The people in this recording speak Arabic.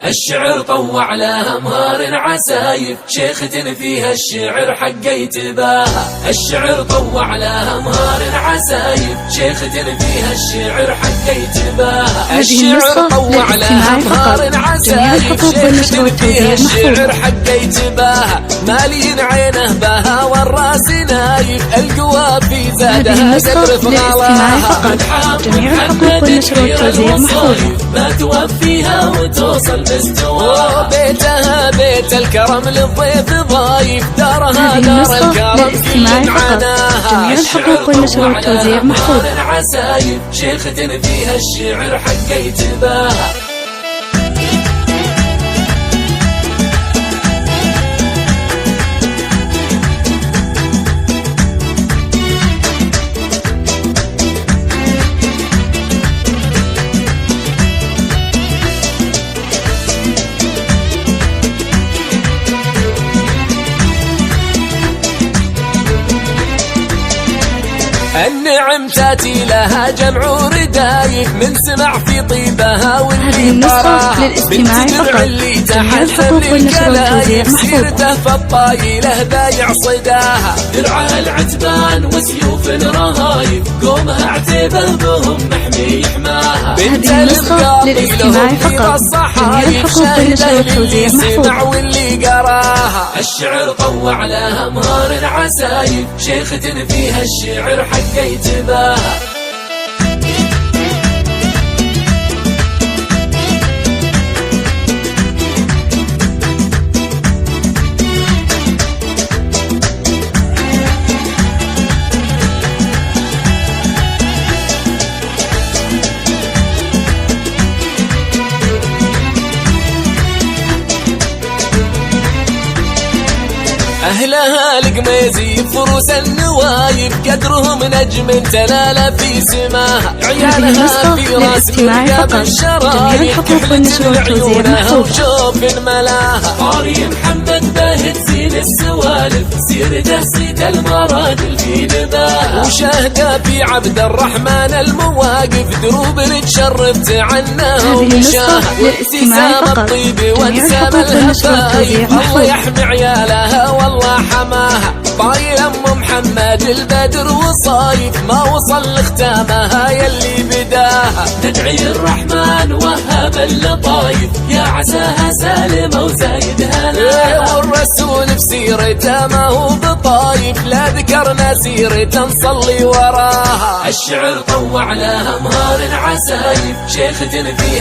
الشعر طوع لها مهار عسايف، شيخة فيها الشعر حق يتباهى. الشعر طوع لها مهار عسايف، شيخة فيها الشعر حق يتباهى. الشعر طوع لها مهار عسايف، شيخة فيها الشعر حق يتباهى. مالين عينه بها والراس نايف، القوى في زادها قدر فضالاها. جميع الحقوق والنشر والتوزيع محفوظة. ما توفيها وتوصل مستواها. بيتها بيت الكرم للضيف ضايف، دارها دار الكرم في معناها. جميع الحقوق والنشر والتوزيع محفوظة. عسايف، شيخة فيها الشعر حق يتباهى. النعم تاتي لها جمع ردايف، من سمع في طيبها واللي طراها. بنت درع اللي تحثر للكلايف، سيرته فالطايله بايع صداها. درع العتبان وسيوف رهايف، قومها عتيبه بهم محمي يحماها. بنت البقاطي لهم في الصحايف، شاهده للي سمع واللي قراها. الشعر طوع لها مهار عسايف، شيخة فيها الشعر حق يتباهى. أهلها القميزي فروس النوايف، قدرهم نجم تلال في سماها. عيالها في راس مرقاب الشرايف، كحلة عيونها وشوف ملاها. قاري محمد باهت زين السوالف، سيرته صيد المراجل في نباها. وشاهده في عبد الرحمن المواقف، دروب تشرف تعناها ومشاها. وابتسام الطيب وانسام الهفايف، الله يحمي عيالها والله حماها. طايل ام محمد البدر وصايف، ما وصل لختامها يلي بداها. ندعي الرحمن وهب اللطايف، يا عساها سالمه وزايد هناها. والرسول في سيرته ما هو بطايف، لا ذكرنا سيرته نصلي وراها. الشعر طوع لها مهار عسايف، شيخة فيها